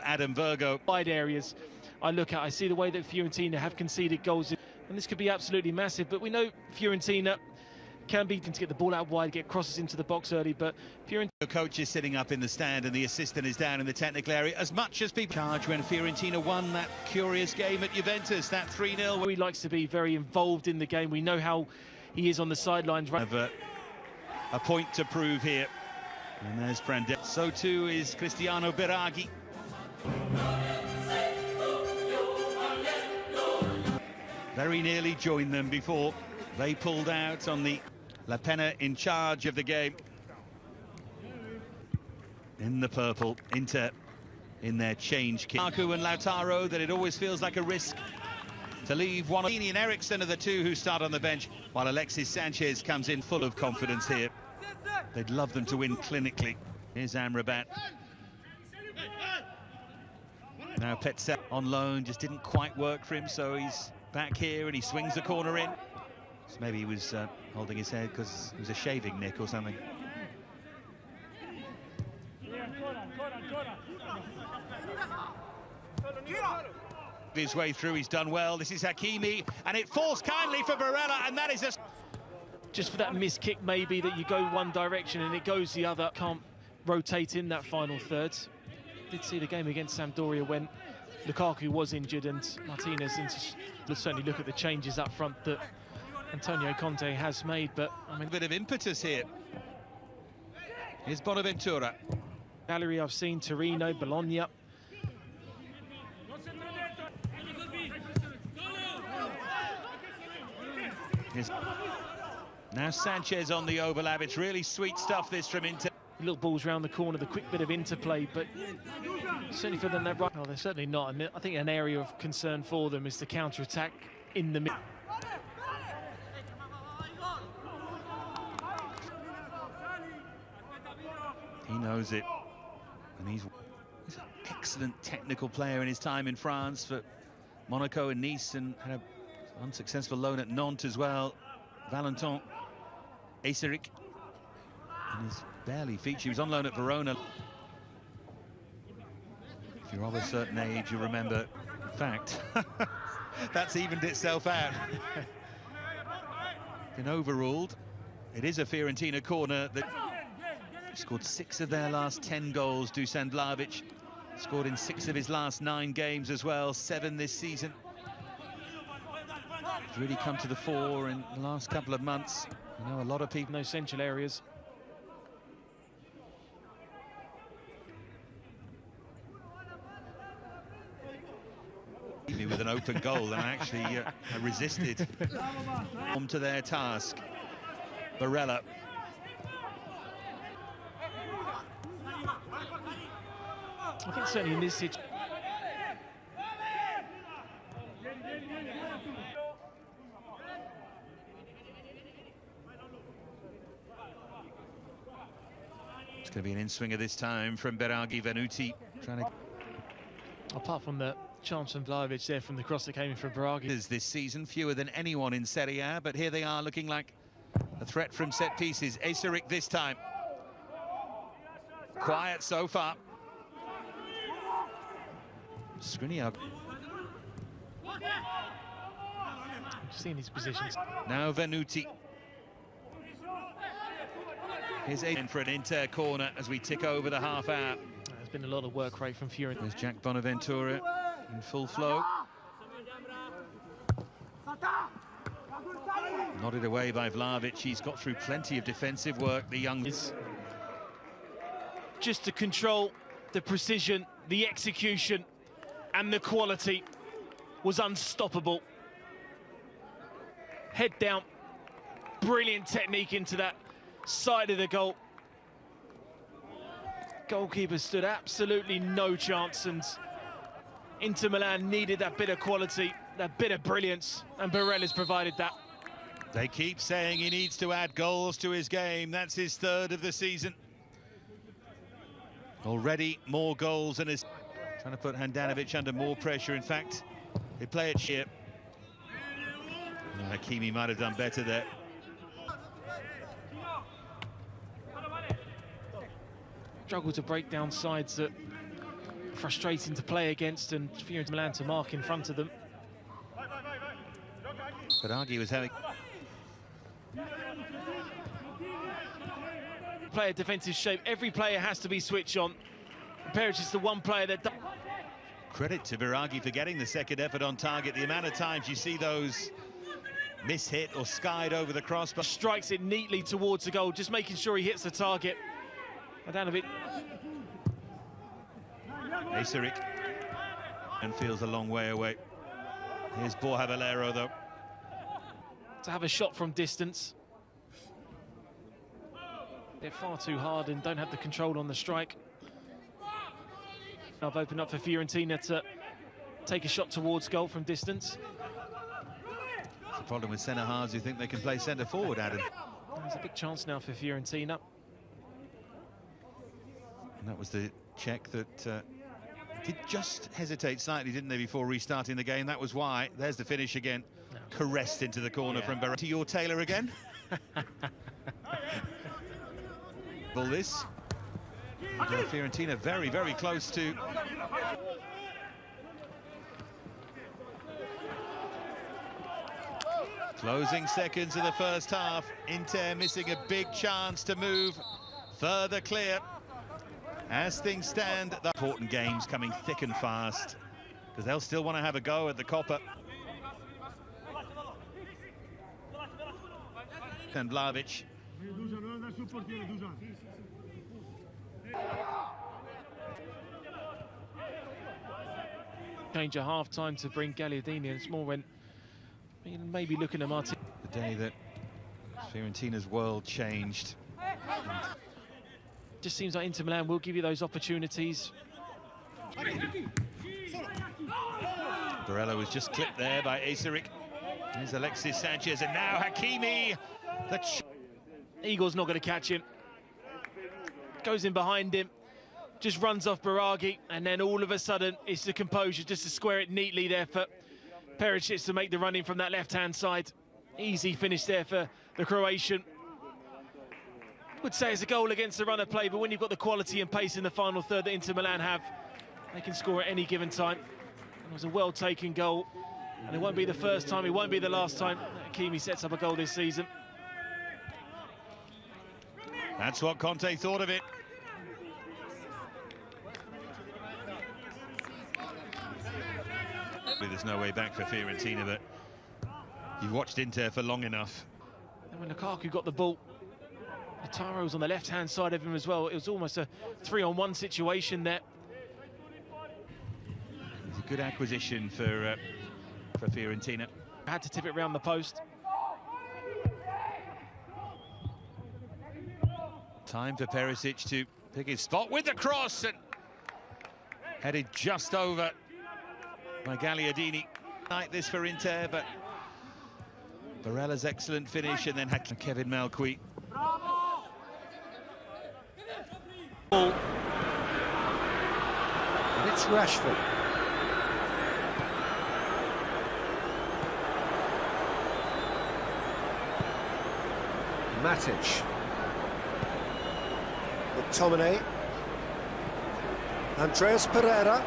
Adam Virgo. Wide areas I see the way that Fiorentina have conceded goals, and this could be absolutely massive, but we know Fiorentina can be to get the ball out wide, get crosses into the box early, but Fiorentina... The coach is sitting up in the stand and the assistant is down in the technical area. As much as people charge when Fiorentina won that curious game at Juventus, that 3-0. He likes to be very involved in the game. We know how he is on the sidelines. Have a point to prove here. And there's Prandelli. So too is Cristiano Biraghi. Very nearly joined them before they pulled out on the La Pena in charge of the game. In the purple, Inter in their change kit. Marco and Lautaro, that it always feels like a risk to leave one of and Eriksson are the two who start on the bench, while Alexis Sanchez comes in full of confidence here. They'd love them to win clinically. Here's Amrabat. Now Petzel on loan, just didn't quite work for him, so he's back here and he swings the corner in. So maybe he was holding his head because it was a shaving nick or something. His way through, he's done well. This is Hakimi, and it falls kindly for Barella, and that is just for that missed kick, maybe, that you go one direction and it goes the other. Can't rotate in that final third. Did see the game against Sampdoria when Lukaku was injured and Martinez, and certainly look at the changes up front that Antonio Conte has made, but I mean, a bit of impetus here. Here's Bonaventura. Gallery I've seen, Torino, Bologna. Now Sanchez on the overlap. It's really sweet stuff, this from Inter. Little balls round the corner, the quick bit of interplay, but certainly for them, that right. Well, they're certainly not. I think an area of concern for them is the counter-attack in the middle. He knows it, and he's an excellent technical player in his time in France for Monaco and Nice, and had an unsuccessful loan at Nantes as well. Valentin Eiseric, and he's barely featured. He was on loan at Verona. If you're of a certain age, you remember. In fact, that's evened itself out. Been overruled. It is a Fiorentina corner that scored 6 of their last 10 goals. Dusan Vlahovic scored in 6 of his last 9 games as well, 7 this season. He's really come to the fore in the last couple of months. I know a lot of people. No central areas. With an open goal, and actually I resisted to their task. Barella. I think certainly in this situation. It's going to be an in-swinger this time from Biraghi. Venuti trying to... Apart from the chance from Vlahovic there from the cross that came in from Biraghi. This season, fewer than anyone in Serie A, but here they are looking like a threat from set pieces. Eiseric this time. Quiet so far. Skriniar. Seeing his positions. Now Venuti. Here's Aiden for an Inter corner as we tick over the half hour. There's been a lot of work rate from Fiorentina. There's Jack Bonaventura in full flow. Nodded away by Vlahovic. He's got through plenty of defensive work, the young... Just to control the precision, the execution, and the quality was unstoppable. Head down, brilliant technique into that side of the goal. Goalkeeper stood absolutely no chance, and Inter Milan needed that bit of quality, that bit of brilliance, and Barella's provided that. They keep saying he needs to add goals to his game. That's his 3rd of the season. Already more goals than his... Trying to put Handanovic under more pressure. In fact, they play it here. Hakimi might have done better there. Struggle to break down sides that frustrating to play against, and Fiorentinaa Milan to mark in front of them. Biraghi was having... Player defensive shape, every player has to be switched on. Perisic is the one player that... Credit to Biraghi for getting the second effort on target. The amount of times you see those miss-hit or skied over the cross, but strikes it neatly towards the goal, just making sure he hits the target. Adanovic. Acerich and feels a long way away. Here's Borja though. To have a shot from distance. They're far too hard and don't have the control on the strike. I've opened up for Fiorentina to take a shot towards goal from distance. It's the problem with centre-halves who think they can play centre-forward, Adam. There's a big chance now for Fiorentina. And that was the check that did just hesitate slightly, didn't they, before restarting the game? That was why. There's the finish again. No. Caressed into the corner from Biraghi. To your Taylor again. Ball this. And, Fiorentina very, very close to... Closing seconds of the first half. Inter missing a big chance to move further clear. As things stand, the important games coming thick and fast, because they'll still want to have a go at the Coppa. And Vlahovic. Change at half-time to bring Gagliardini, and it's more when maybe looking at Martin. The day that Fiorentina's world changed. Just seems like Inter Milan will give you those opportunities. Barella was just clipped there by Acerich. Here's Alexis Sanchez, and now Hakimi. Eagle's not going to catch him. Goes in behind him, just runs off Biraghi, and then all of a sudden it's the composure just to square it neatly there for Perisic to make the run in from that left-hand side. Easy finish there for the Croatian. Would say it's a goal against the run of play, but when you've got the quality and pace in the final third that Inter Milan have, they can score at any given time. It was a well-taken goal, and it won't be the first time, it won't be the last time that Hakimi sets up a goal this season. That's what Conte thought of it. There's no way back for Fiorentina, but you've watched Inter for long enough. And when Lukaku got the ball, Lautaro was on the left-hand side of him as well. It was almost a 3-on-1 situation there. It's a good acquisition for Fiorentina. Had to tip it round the post. Time for Perisic to pick his spot with the cross, and headed just over by Gagliardini. Like this for Inter, but Barella's excellent finish, and then had Kevin Malcuit. And it's Rashford. Matic. McTominay. Andreas Pereira.